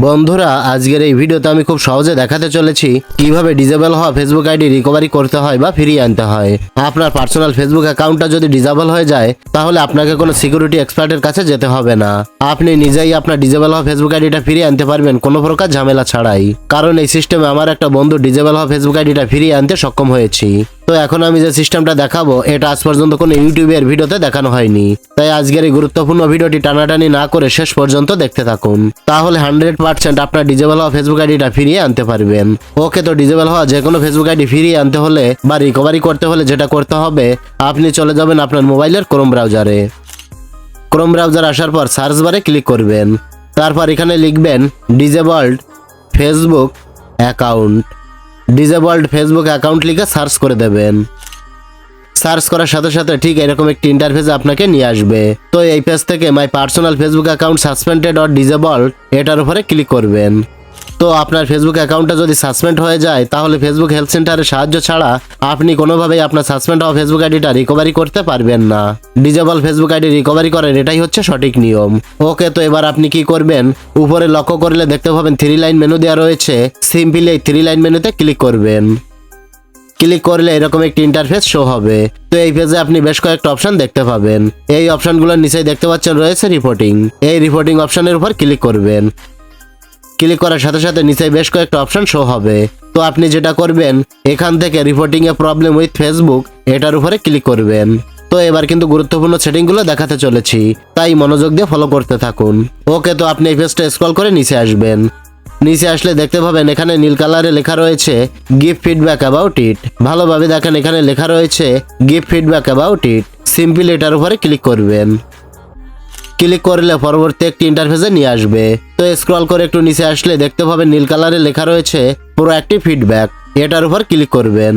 বন্ধুরা, আজকের এই ভিডিওতে আমি খুব সহজে দেখাতে চলেছি কিভাবে ডিজেবল হওয়া ফেসবুক আইডি রিকভারি করতে হয় বা ফিরিয়ে আনতে হয়। আপনার পার্সোনাল ফেসবুক অ্যাকাউন্টটা যদি ডিজেবল হয়ে যায় তাহলে আপনাকে কোনো সিকিউরিটি এক্সপার্টের কাছে যেতে হবে না। আপনি নিজেই আপনার ডিজেবল হওয়া ফেসবুক আইডিটা ফিরিয়ে আনতে পারবেন কোনো প্রকার ঝামেলা ছাড়াই। কারণ এই সিস্টেমে আমার একটা বন্ধু ডিজেবল হওয়া ফেসবুক আইডিটা ফিরিয়ে আনতে সক্ষম হয়েছি। তো এখন আমি যে সিস্টেমটা দেখাবো এটা আজ পর্যন্ত কোনো ইউটিউবের ভিডিওতে দেখানো হয়নি। তাই আজকের এই গুরুত্বপূর্ণ ভিডিওটি টানাটানি না করে শেষ পর্যন্ত দেখতে থাকুন, তাহলে 100% আপনার ডিজেবল হওয়া ফেসবুক আইডিটা ফিরিয়ে আনতে পারবেন। ওকে, তো ডিজেবল হওয়া যে কোনো ফেসবুক আইডি ফিরিয়ে আনতে হলে বা রিকভারি করতে হলে যেটা করতে হবে, আপনি চলে যাবেন আপনার মোবাইলের ক্রোম ব্রাউজারে। ক্রোম ব্রাউজার আসার পর সার্চ বারে ক্লিক করবেন। তারপর এখানে লিখবেন disabled Facebook account. Disabled Facebook account লিখে সার্চ করে দেবেন। সার্চ করার সাথে সাথে ঠিক এরকম একটি ইন্টারফেস আপনাকে নিয়ে আসবে। তো এই পেজ থেকে my personal Facebook account suspended or disabled এটার উপরে ক্লিক করবেন। তো আপনার ফেসবুক অ্যাকাউন্টটা যদি সাসপেন্ড হয়ে যায় তাহলে ফেসবুক হেল্প সেন্টারের সাহায্য ছাড়া আপনি কোনোভাবেই আপনার সাসপেন্ড হওয়া ফেসবুক আইডিটা রিকভারি করতে পারবেন না। ডিজেবল ফেসবুক আইডি রিকভারি করার এটাই হচ্ছে সঠিক নিয়ম। ওকে, তো এবার আপনি কি করবেন, উপরে লক্ষ্য করলে দেখতে পাবেন 3 লাইন মেনু দেওয়া রয়েছে। সিম্পলি এই 3 লাইন মেনুতে ক্লিক করবেন। ক্লিক করলে এরকম একটি ইন্টারফেস শো হবে। তো এই পেজে আপনি বেশ কয়েকটা অপশন দেখতে পাবেন। এই অপশনগুলোর নিচেই দেখতে পাচ্ছেন রয়েছে রিপোর্টিং। এই রিপোর্টিং অপশনের উপর ক্লিক করবেন। ক্লিক করার সাথে সাথে নিচে বেশ কয়েকটা অপশন শো হবে। তো আপনি যেটা করবেন, এখান থেকে reporting A problem with Facebook এটার উপরে ক্লিক করবেন। তো এবার কিন্তু গুরুত্বপূর্ণ সেটিংগুলো দেখাতে চলেছি, তাই মনোযোগ দিয়ে ফলো করতে থাকুন। ওকে, তো আপনি এই পেজটা স্ক্রল করে নিচে আসবেন। নিচে আসলে দেখতে পাবেন এখানে নীল কালারে লেখা রয়েছে গিভ ফিডব্যাক অ্যাবাউট ইট। ভালোভাবে দেখেন, এখানে লেখা রয়েছে give feedback about it. Simply এটার উপরে ক্লিক করবেন। ক্লিক করলে পরবর্তী একটি ইন্টারফেসে নিয়ে আসবে। তো স্ক্রল করে একটু নিচে আসলে দেখতে পাবেন নীল কালারে লেখা রয়েছে প্রোঅ্যাক্টিভ ফিডব্যাক। এটার উপর ক্লিক করবেন।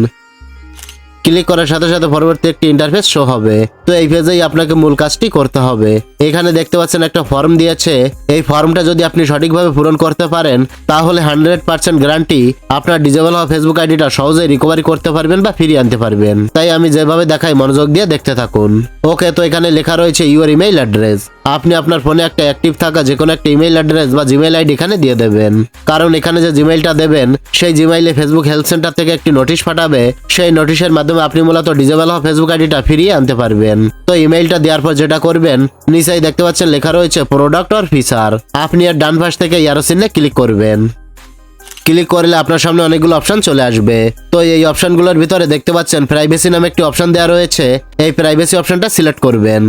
ক্লিক করার সাথে সাথে পরবর্তী একটি ইন্টারফেস শো হবে। তো এই পেজেই আপনাকে মূল কাজটি করতে হবে। এখানে দেখতে পাচ্ছেন একটা ফর্ম দিয়েছে। এই ফর্মটা যদি আপনি সঠিকভাবে পূরণ করতে পারেন তাহলে 100% গ্যারান্টি আপনার ডিজেবল হওয়া ফেসবুক আইডিটা সহজেই রিকভারি করতে পারবেন বা ফিরিয়ে আনতে পারবেন। তাই আমি যেভাবে দেখাই মনোযোগ দিয়ে দেখতে থাকুন। ওকে, তো এখানে লেখা রয়েছে ইউর ইমেইল অ্যাড্রেস। আপনি আপনার ফোনে একটা অ্যাক্টিভ থাকা যে কোনো একটা ইমেইল অ্যাড্রেস বা জিমেইল আইডি এখানে দিয়ে দেবেন। কারণ এখানে যে জিমেইলটা দেবেন সেই জিমেইলে ফেসবুক হেল্প সেন্টার থেকে একটি নোটিশ পাঠাবে। সেই নোটিশের মাধ্যমে আপনি মূলত ডিজেবল হওয়া ফেসবুক আইডিটা ফিরিয়ে আনতে পারবেন। তো ইমেইলটা দেওয়ার পর যেটা করবেন, নিচেই দেখতে পাচ্ছেন লেখা রয়েছে প্রোডাক্ট অর ফিচার। আপনি এর ডান পাশ থেকে অ্যারো চিহ্নে ক্লিক করবেন। ক্লিক করলে আপনার সামনে অনেকগুলো অপশন চলে আসবে। তো এই অপশনগুলোর ভিতরে দেখতে পাচ্ছেন প্রাইভেসি নামে একটি অপশন দেওয়া রয়েছে। এই প্রাইভেসি অপশনটা সিলেক্ট করবেন।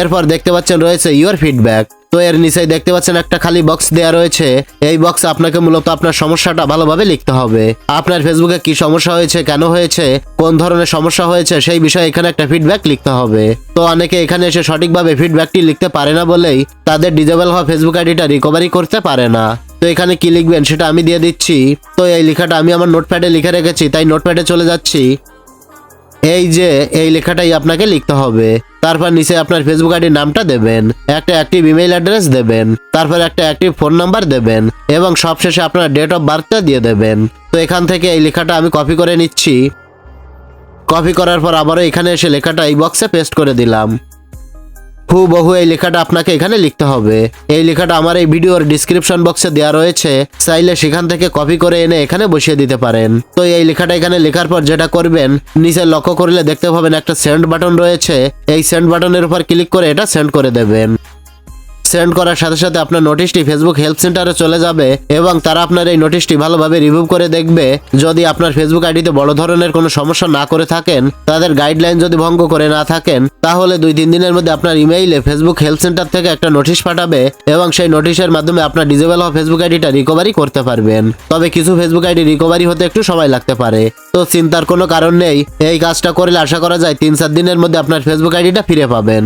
এরপর দেখতে পাচ্ছেন রয়েছে ইউর ফিডব্যাক। তো এর নিচেই দেখতে পাচ্ছেন একটা খালি বক্স দেওয়া রয়েছে। এই বক্স আপনাকে মূলত আপনার সমস্যাটা ভালোভাবে লিখতে হবে। আপনার ফেসবুকে কি সমস্যা হয়েছে, কেন হয়েছে, কোন ধরনের সমস্যা হয়েছে সেই বিষয়ে এখানে একটা ফিডব্যাক লিখতে হবে। তো অনেকে এখানে এসে সঠিকভাবে ফিডব্যাকটি লিখতে পারে না বলেই তাদের ডিজেবল হওয়া ফেসবুক আইডিটা রিকভারি করতে পারে না। তো এখানে কি লিখবেন সেটা আমি দিয়ে দিচ্ছি। তো এই লেখাটা আমি আমার নোটপ্যাডে লিখে রেখেছি, তাই নোটপ্যাডে চলে যাচ্ছি। এই যে এই লেখাটাই আপনাকে লিখতে হবে। তারপর নিচে আপনার ফেসবুক আইডির নামটা দেবেন, একটা অ্যাক্টিভ ইমেইল অ্যাড্রেস দেবেন, তারপর একটা অ্যাক্টিভ ফোন নাম্বার দেবেন এবং সবশেষে আপনার ডেট অফ বার্থটা দিয়ে দেবেন। তো এখান থেকে এই লেখাটা আমি কপি করে নিচ্ছি। কপি করার পর আবারও এখানে এসে লেখাটা এই বক্সে পেস্ট করে দিলাম। হুবহু এই লেখাটা আপনাকে এখানে লিখতে হবে। এই লেখাটা আমার এই ভিডিওর ডিসক্রিপশন বক্সে দেওয়া রয়েছে, চাইলে সেখান থেকে কপি করে এনে এখানে বসিয়ে দিতে পারেন। তো এই লেখাটা এখানে লেখার পর যেটা করবেন, নিচে লক্ষ্য করলে দেখতে পাবেন একটা সেন্ড বাটন রয়েছে। এই সেন্ড বাটনের উপর ক্লিক করে এটা সেন্ড করে দেবেন। সেন্ড করার সাথে সাথে আপনার নোটিশটি ফেসবুক হেল্প সেন্টারে চলে যাবে এবং তারা আপনার এই নোটিশটি ভালোভাবে রিভিউ করে দেখবে। যদি আপনার ফেসবুক আইডিতে বড় ধরনের কোনো সমস্যা না করে থাকেন, তাদের গাইডলাইন যদি ভঙ্গ করে না থাকেন, তাহলে 2-3 দিনের মধ্যে আপনার ইমেইলে ফেসবুক হেল্প সেন্টার থেকে একটা নোটিশ পাঠাবে এবং সেই নোটিশের মাধ্যমে আপনার ডিজেবল হওয়া ফেসবুক আইডিটা রিকভারি করতে পারবেন। তবে কিছু ফেসবুক আইডি রিকভারি হতে একটু সময় লাগতে পারে। তো চিন্তার কোনো কারণ নেই, এই কাজটা করলে আশা করা যায় 3-4 দিনের মধ্যে আপনার ফেসবুক আইডিটা ফিরে পাবেন।